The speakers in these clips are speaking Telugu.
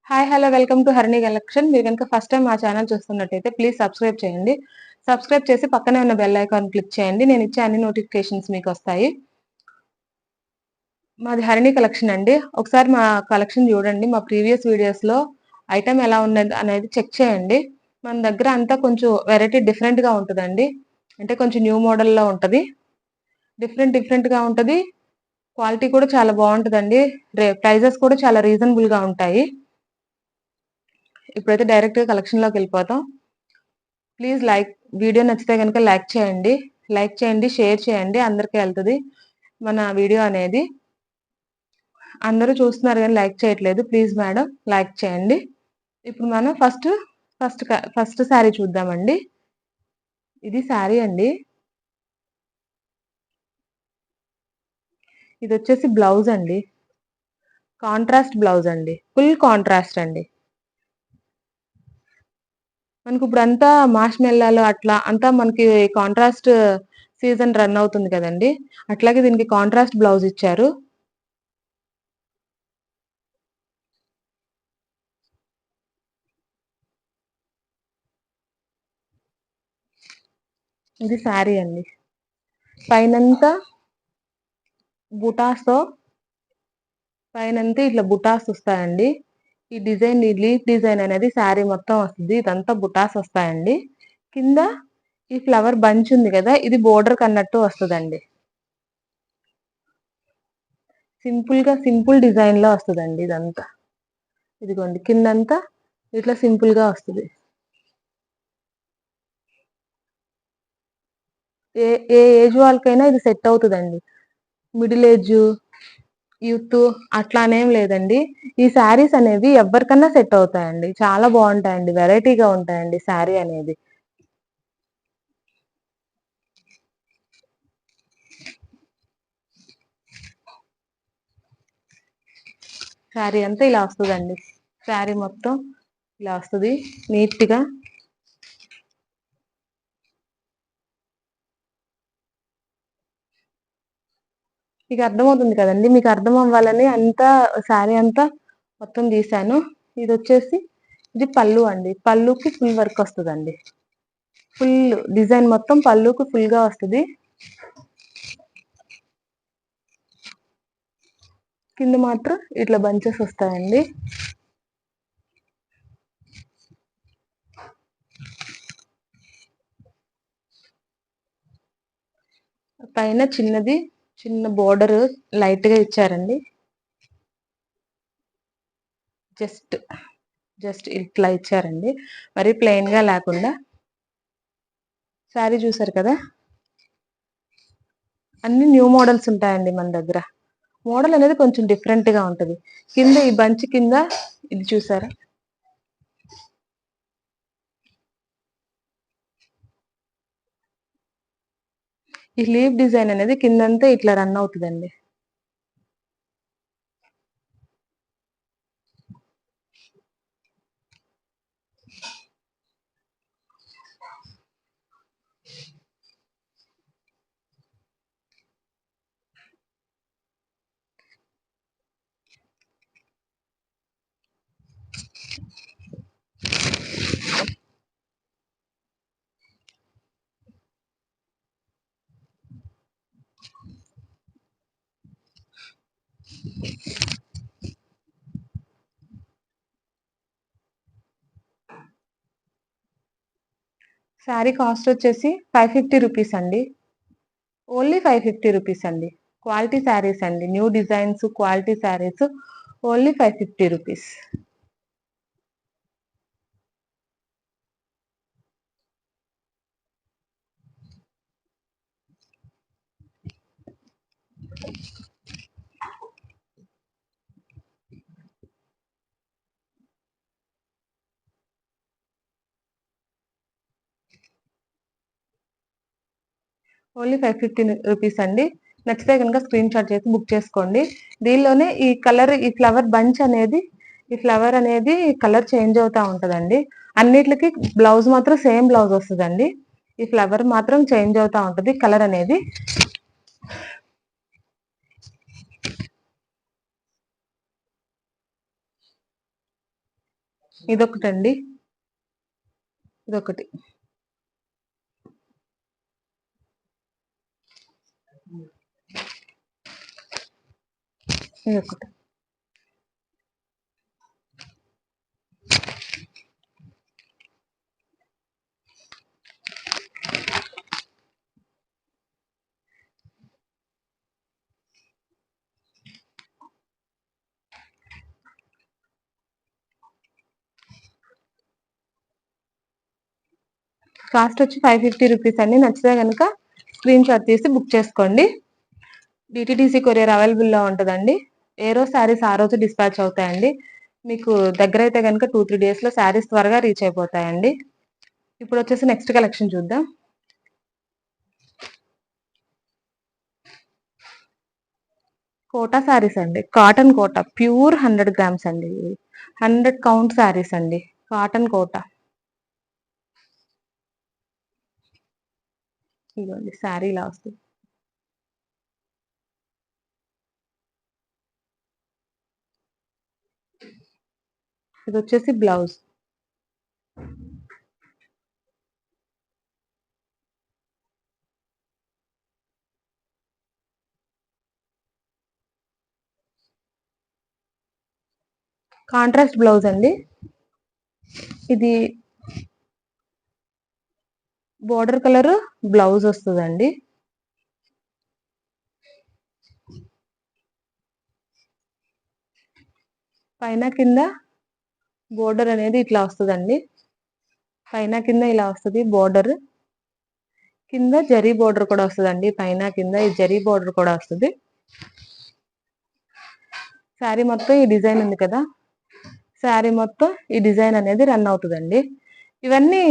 Hi hello welcome to Harini collection. మీరు కనుక ఫస్ట్ టైం మా ఛానల్ చూస్తున్నట్టయితే ప్లీజ్ సబ్స్క్రైబ్ చేయండి. సబ్స్క్రైబ్ చేసి పక్కనే ఉన్న బెల్ ఐకాన్ క్లిక్ చేయండి. నేను ఇచ్చే అన్ని నోటిఫికేషన్స్ మీకు వస్తాయి. మాది హరిణి కలెక్షన్ అండి. ఒకసారి మా కలెక్షన్ చూడండి. మా ప్రీవియస్ వీడియోస్ లో ఐటమ్ ఎలా ఉన్నది అనేది చెక్ చేయండి. మన దగ్గర అంతా కొంచెం వెరైటీ డిఫరెంట్ గా ఉంటుందండి. అంటే కొంచెం న్యూ మోడల్ లో ఉంటది. డిఫరెంట్ గా ఉంటది. క్వాలిటీ కూడా చాలా బాగుంటుందండి. ప్రైజెస్ కూడా చాలా రీజనబుల్ గా ఉంటాయి. ఇప్పుడైతే డైరెక్ట్ గా కలెక్షన్ లోకి వెళ్ళిపోతాం. ప్లీజ్ వీడియో నచ్చితే కనుక లైక్ చేయండి, షేర్ చేయండి. అందరికీ వెళ్తుంది మన వీడియో అనేది. అందరూ చూస్తున్నారు కానీ లైక్ చేయట్లేదు. ప్లీజ్ మేడం లైక్ చేయండి. ఇప్పుడు మనం ఫస్ట్ శారీ చూద్దామండి. ఇది శారీ అండి. ఇది వచ్చేసి బ్లౌజ్ అండి. కాంట్రాస్ట్ బ్లౌజ్ అండి. ఫుల్ కాంట్రాస్ట్ అండి. మనకి ఇప్పుడు అంతా మాష్ మెల్లాలో అట్లా అంతా మనకి కాంట్రాస్ట్ సీజన్ రన్ అవుతుంది కదండి. అట్లాగే దీనికి కాంట్రాస్ట్ బ్లౌజ్ ఇచ్చారు. ఇది శారీ అండి. పైనంతా బుటాస్తో ఇట్లా బుటాస్ వస్తాయండి. ఈ డిజైన్ లీఫ్ డిజైన్ అనేది శారీ మొత్తం వస్తుంది. ఇదంతా బుటాస్ వస్తాయండి. కింద ఈ ఫ్లవర్ బంచ్ ఉంది కదా, ఇది బోర్డర్ కన్నట్టు వస్తుందండి. సింపుల్ డిజైన్ లో వస్తుందండి ఇదంతా. ఇదిగోండి కిందంతా ఇట్లా సింపుల్ గా వస్తుంది. ఏ ఏ ఏజ్ వాళ్ళకైనా ఇది సెట్ అవుతుందండి. మిడిల్ ఏజ్, యూత్ అట్లానేం లేదండి. ఈ శారీస్ అనేవి ఎవరికన్నా సెట్ అవుతాయండి. చాలా బాగుంటాయండి. వెరైటీగా ఉంటాయండి శారీ అనేది. శారీ అంతా ఇలా వస్తుందండి. శారీ మొత్తం ఇలా వస్తుంది నీట్ గా. మీకు అర్థమవుతుంది కదండి. మీకు అర్థం అవ్వాలని అంతా శారీ అంతా మొత్తం తీసాను. ఇది వచ్చేసి ఇది పళ్ళు అండి. పళ్ళుకి ఫుల్ వర్క్ వస్తుందండి. ఫుల్ డిజైన్ మొత్తం పళ్ళుకి ఫుల్ గా వస్తుంది. కింద మాత్రం ఇట్లా బంచెస్ వస్తాయండి. పైన చిన్న బోర్డర్ లైట్ గా ఇచ్చారండి. జస్ట్ ఇట్లా ఇచ్చారండి. మరి ప్లెయిన్ గా లేకుండా. శారీ చూసారు కదా. అన్ని న్యూ మోడల్స్ ఉంటాయండి మన దగ్గర. మోడల్ అనేది కొంచెం డిఫరెంట్ గా ఉంటది. కింద ఈ బంచ్ కింద ఇది చూసారా, ఈ లీఫ్ డిజైన్ అనేది కిందంతా ఇట్లా రన్ అవుతుందండి. శారీ కాస్ట్ వచ్చేసి 550 రూపీస్ అండి. ఓన్లీ 550 రూపీస్ అండి. క్వాలిటీ శారీస్ అండి. New designs quality saris only 550 rupees. Only 550 rupees అండి. నచ్చితే కనుక స్క్రీన్ షాట్ చేసి బుక్ చేసుకోండి. దీనిలోనే ఈ ఫ్లవర్ అనేది కలర్ చేంజ్ అవుతా ఉంటదండి. అన్నిటికి బ్లౌజ్ మాత్రం సేమ్ బ్లౌజ్ వస్తుందండి. ఈ ఫ్లవర్ మాత్రం చేంజ్ అవుతా ఉంటది కలర్ అనేది. ఇదొకటండి, ఇదొకటి, ఇదొకటి. కాస్ట్ వచ్చి 550 రూపీస్ అండి. నచ్చితే కనుక స్క్రీన్ షాట్ తీసి బుక్ చేసుకోండి. డిటిడిసి కొరియర్ అవైలబుల్లో ఉంటుందండి. ఏ రోజు శారీస్ ఆ రోజు డిస్పాచ్ అవుతాయండి. మీకు దగ్గర అయితే కనుక 2-3 డేస్లో శారీస్ త్వరగా రీచ్ అయిపోతాయండి. ఇప్పుడు వచ్చేసి నెక్స్ట్ కలెక్షన్ చూద్దాం. కోటా శారీస్ అండి, కాటన్ కోటా, ప్యూర్ 100 గ్రామ్స్ అండి. 100 కౌంట్ శారీస్ అండి, కాటన్ కోటా. ఇదిగోండి శారీ ఇలా వస్తుంది. ఇది వచ్చేసి బ్లౌజ్. కాంట్రాస్ట్ బ్లౌజ్ అండి. ఇది బోర్డర్ కలర్ బ్లౌజ్ వస్తుందండి. పైన కింద బోర్డర్ అనేది ఇట్లా వస్తుందండి. పైన కింద ఇలా వస్తుంది బోర్డర్. కింద జరీ బోర్డర్ కూడా వస్తుందండి. పైన కింద ఈ జరీ బోర్డర్ కూడా వస్తుంది. శారీ మొత్తం ఈ డిజైన్ ఉంది కదా, శారీ మొత్తం ఈ డిజైన్ అనేది రన్ అవుతుందండి. ఇవన్నీ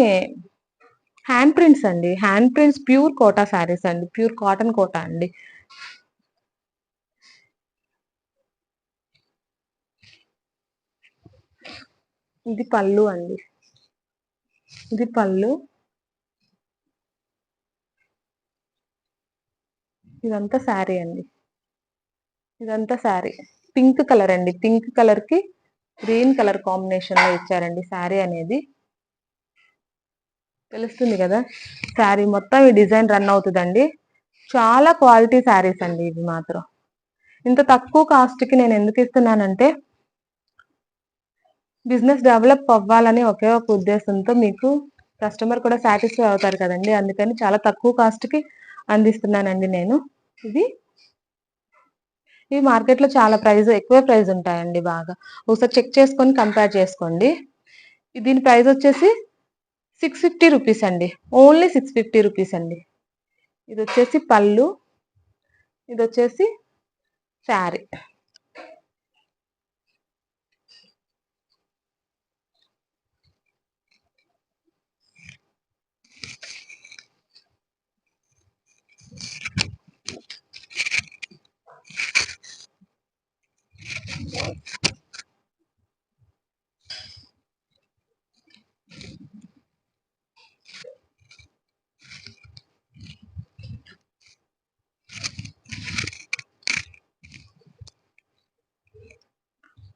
హ్యాండ్ ప్రింట్స్ అండి, hand prints, pure Kota saris అండి, ప్యూర్ కాటన్ కోటా అండి. ఇది పళ్ళు అండి, ఇది పళ్ళు. ఇదంతా శారీ అండి, ఇదంతా శారీ. పింక్ కలర్ అండి, పింక్ కలర్ కి గ్రీన్ కలర్ కాంబినేషన్ లో ఇచ్చారండి శారీ అనేది. తెలుస్తుంది కదా, శారీ మొత్తం ఈ డిజైన్ రన్ అవుతుందండి. చాలా క్వాలిటీ శారీస్ అండి ఇవి మాత్రం. ఇంత తక్కువ కాస్ట్ కి నేను ఎందుకు ఇస్తున్నానంటే, బిజినెస్ డెవలప్ అవ్వాలని ఒకే ఒక ఉద్దేశంతో, మీకు కస్టమర్ కూడా సాటిస్ఫై అవుతారు కదండి, అందుకని చాలా తక్కువ కాస్ట్ కి అందిస్తున్నానండి నేను. ఇవి మార్కెట్ లో చాలా ఎక్కువ ప్రైస్ ఉంటాయండి. బాగా ఒకసారి చెక్ చేసుకొని కంపేర్ చేసుకోండి. దీని ప్రైస్ వచ్చేసి 650 రూపీస్ అండి, ఓన్లీ 650 రూపీస్ అండి. ఇది వచ్చేసి పళ్ళు, ఇది వచ్చేసి శారీ.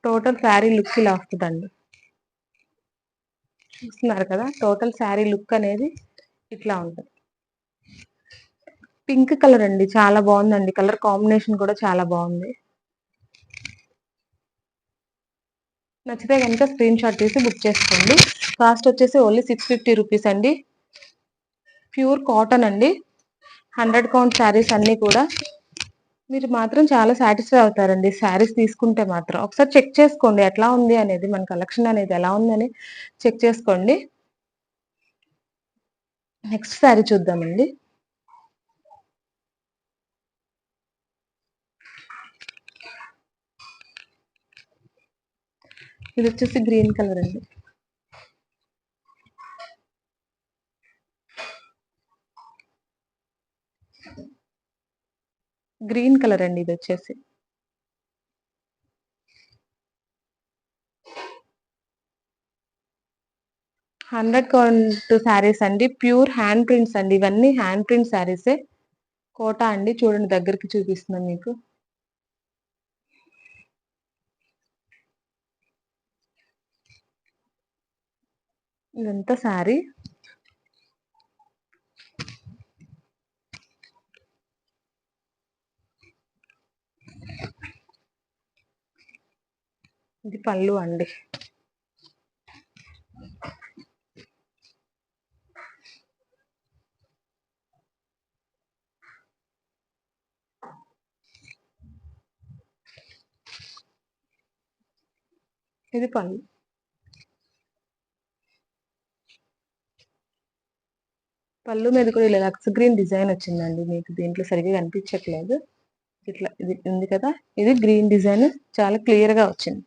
టోటల్ శారీ లుక్ ఇలా వస్తుందండి. చూస్తున్నారు కదా, టోటల్ శారీ లుక్ అనేది ఇట్లా ఉంటుంది. పింక్ కలర్ అండి, చాలా బాగుందండి. కలర్ కాంబినేషన్ కూడా చాలా బాగుంది. నచ్చితే కనుక స్క్రీన్ షాట్ తీసి బుక్ చేసుకోండి. కాస్ట్ వచ్చేసి ఓన్లీ 650 రూపీస్ అండి. ప్యూర్ కాటన్ అండి, 100 కౌంట్ శారీస్ అన్ని కూడా. మీరు మాత్రం చాలా సాటిస్ఫై అవుతారండి శారీస్ తీసుకుంటే మాత్రం. ఒకసారి చెక్ చేసుకోండి ఎట్లా ఉంది అనేది, మన కలెక్షన్ అనేది ఎలా ఉంది అని చెక్ చేసుకోండి. నెక్స్ట్ శారీ చూద్దామండి. ఇది వచ్చేసి గ్రీన్ కలర్ అండి, గ్రీన్ కలర్ అండి. ఇది వచ్చేసి 100 కౌంట్ శారీస్ అండి, ప్యూర్ హ్యాండ్ ప్రింట్స్ అండి. ఇవన్నీ హ్యాండ్ ప్రింట్ శారీసే, కోటా అండి. చూడండి, దగ్గరికి చూపిస్తున్నాను మీకు. ఇదంతా శారీ. ఇది పళ్ళు అండి. ఇది పళ్ళు. పళ్ళు మీద కూడా ఇలా లక్స్ గ్రీన్ డిజైన్ వచ్చిందండి. మీకు దీంట్లో సరిగ్గా కనిపించట్లేదు. ఇట్లా ఇది ఉంది కదా, ఇది గ్రీన్ డిజైన్ చాలా క్లియర్ గా వచ్చింది.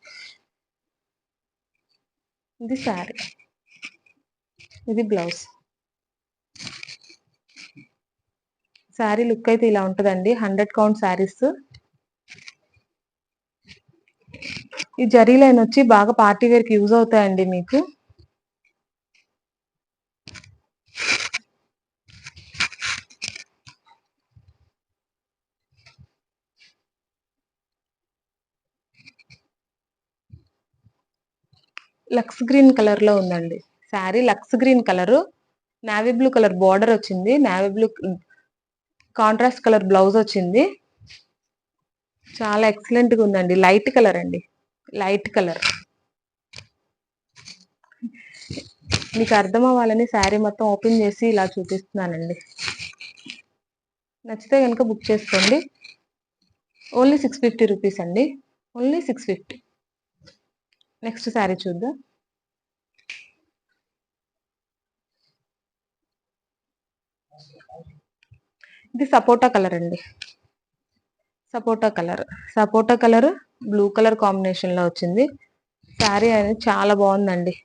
ఇది శారీ, ఇది బ్లౌజ్. శారీ లుక్ అయితే ఇలా ఉంటదండి. 100 కౌంట్ శారీస్. ఈ జరీ లైన్ వచ్చి బాగా పార్టీ వేర్ కి యూజ్ అవుతాయండి మీకు. లక్స్ గ్రీన్ కలర్ లో ఉందండి శారీ. లక్స్ green colour, navy blue colour border వచ్చింది. Navy blue contrast colour blouse వచ్చింది. చాలా ఎక్సలెంట్ గా ఉందండి. లైట్ కలర్ అండి, లైట్ కలర్. మీకు అర్థం అవ్వాలని శారీ మొత్తం ఓపెన్ చేసి ఇలా చూపిస్తున్నానండి. నచ్చితే కనుక బుక్ చేసుకోండి. ఓన్లీ 650 రూపీస్ అండి, ఓన్లీ 650. నెక్స్ట్ శారీ చూద్దాం. ఇది సపోటా కలర్ అండి. సపోటా కలర్ బ్లూ కలర్ కాంబినేషన్ లో వచ్చింది. శారీ అనేది చాలా బాగుందండి.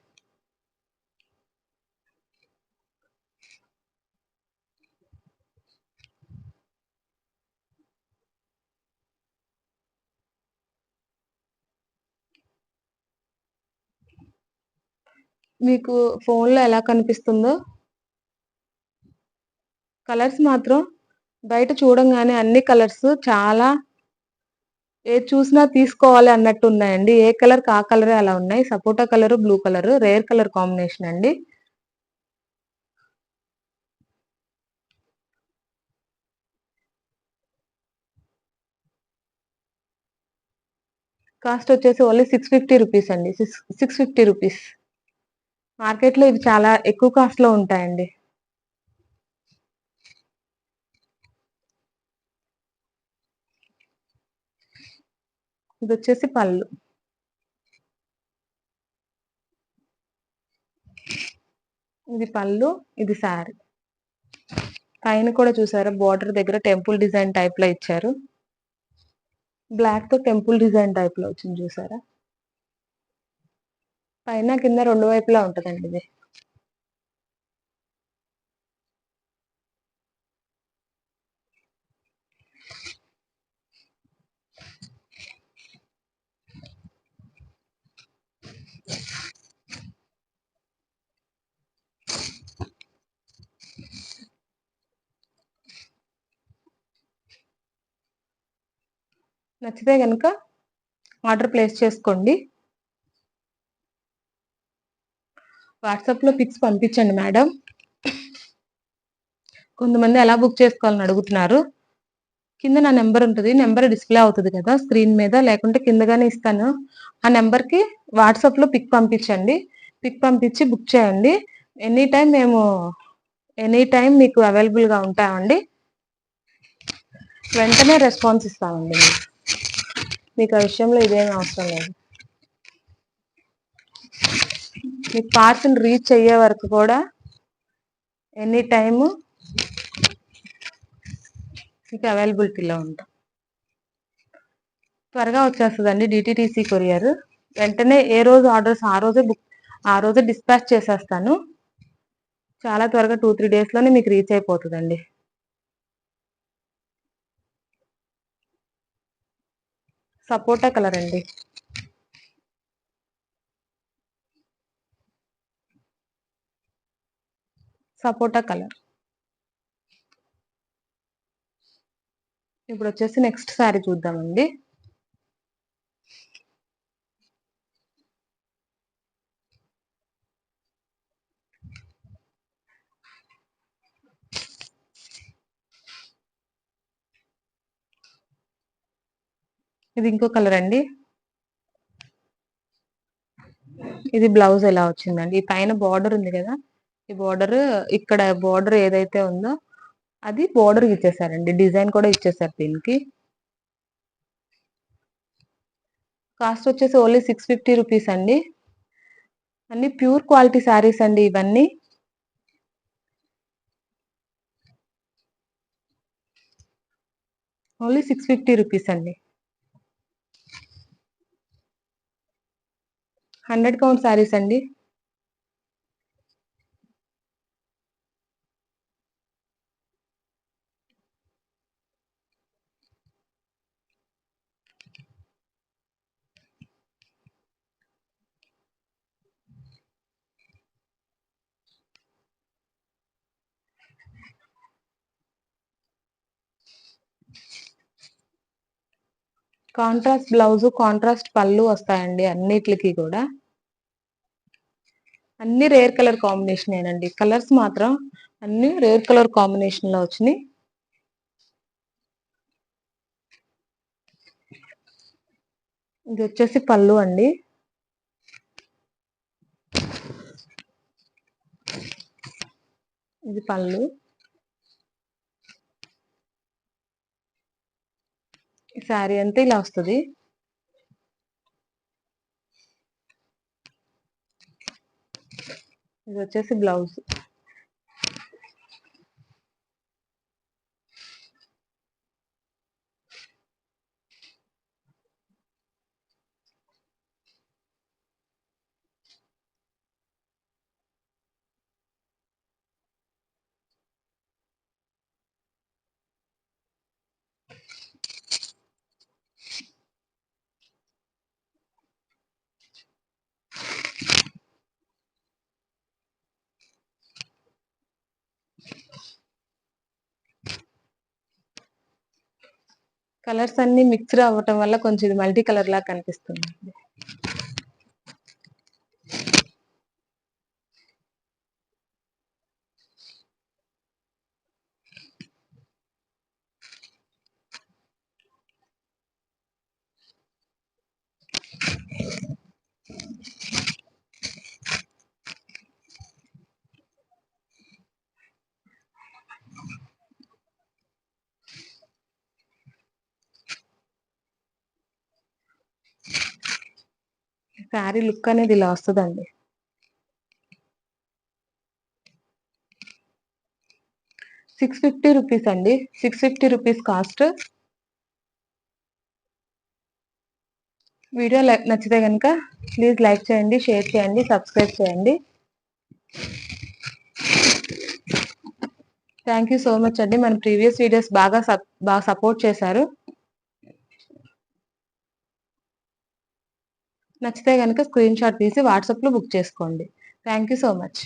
మీకు ఫోన్ లో ఎలా కనిపిస్తుందో, కలర్స్ మాత్రం బయట చూడంగానే అన్ని కలర్స్ చాలా ఏది చూసినా తీసుకోవాలి అన్నట్టు ఉన్నాయండి. ఏ కలర్ ఆ కలరే అలా ఉన్నాయి. Sapota colour, blue colour rare colour combination అండి. కాస్ట్ వచ్చేసి ఓన్లీ 650 రూపీస్ అండి. 650 రూపీస్. మార్కెట్ లో ఇవి చాలా ఎక్కువ కాస్ట్ లో ఉంటాయండి. ఇది వచ్చేసి పళ్ళు. ఇది పళ్ళు, ఇది శారీ. పైన కూడా చూసారా, బోర్డర్ దగ్గర టెంపుల్ డిజైన్ టైప్ లో ఇచ్చారు. బ్లాక్ తో టెంపుల్ డిజైన్ టైప్ లో వచ్చింది చూసారా. పైన కింద రెండు వైపులా ఉంటదండి ఇది. నచ్చితే కనుక ఆర్డర్ ప్లేస్ చేసుకోండి. వాట్సాప్ లో పిక్స్ పంపించండి మేడం. కొంతమంది ఎలా బుక్ చేసుకోవాలని అడుగుతున్నారు. కింద నా నెంబర్ ఉంటుంది, నెంబర్ డిస్ప్లే అవుతుంది కదా స్క్రీన్ మీద, లేకుంటే కిందగానే ఇస్తాను. ఆ నెంబర్ కి వాట్సాప్ లో పిక్ పంపించండి. పిక్ పంపించి బుక్ చేయండి. ఎనీ టైం మీకు అవైలబుల్ గా ఉంటామండి. వెంటనే రెస్పాన్స్ ఇస్తామండి. మీకు ఆ విషయంలో ఇదేం అవసరం లేదు. మీకు పార్సల్ రీచ్ అయ్యే వరకు కూడా ఎనీ టైము మీకు అవైలబిలిటీలో ఉంటాం. త్వరగా వచ్చేస్తుందండి డిటిడిసి కొరియర్. వెంటనే ఏ రోజు ఆర్డర్స్ ఆ రోజే డిస్పాచ్ చేసేస్తాను. చాలా త్వరగా 2-3 డేస్ లోనే మీకు రీచ్ అయిపోతుందండి. సపోటా కలర్ అండి. సపోటా కలర్. ఇప్పుడు వచ్చేసి నెక్స్ట్ శారీ చూద్దామండి. ఇది ఇంకో కలర్ అండి. ఇది బ్లౌజ్ ఎలా వచ్చిందండి. ఈ పైన బార్డర్ ఉంది కదా, ఈ బార్డర్ ఇక్కడ బార్డర్ ఏదైతే ఉందో అది బార్డర్ ఇచ్చేసారండి. డిజైన్ కూడా ఇచ్చేసారు దీనికి. కాస్ట్ వచ్చేసి ఓన్లీ 650 రూపీస్ అండి. అన్ని ప్యూర్ క్వాలిటీ శారీస్ అండి ఇవన్నీ. ఓన్లీ 650 రూపీస్ అండి. 100 కౌంట్ శారీస్ అండి. కాంట్రాస్ట్ బ్లౌజ్, కాంట్రాస్ట్ పళ్ళు వస్తాయండి అన్నిట్లికి కూడా. అన్ని రేర్ కలర్ కాంబినేషన్ ఏనండి. కలర్స్ మాత్రం అన్ని రేర్ కలర్ కాంబినేషన్ లో వచ్చినాయి. ఇది వచ్చేసి పళ్ళు అండి. ఇది పళ్ళు. ఈ శారీ అంతా ఇలా వస్తుంది. ఇది వచ్చేసి బ్లౌజ్. కలర్స్ అన్ని మిక్స్డ్ అవ్వటం వల్ల కొంచెం ఇది మల్టీ కలర్ లాగా కనిపిస్తుంది. శారీ లుక్ అనేది ఇలా వస్తుందండి. 650 రూపీస్ అండి. 650 రూపీస్ కాస్ట్. వీడియో నచ్చితే కనుక ప్లీజ్ లైక్ చేయండి, షేర్ చేయండి, సబ్స్క్రైబ్ చేయండి. థ్యాంక్ యూ సో మచ్ అండి. మన ప్రీవియస్ వీడియోస్ బాగా సపోర్ట్ చేశారు. నచ్చితే కనుక స్క్రీన్ షాట్ తీసి వాట్సాప్ లో బుక్ చేసుకోండి. Thank you so much.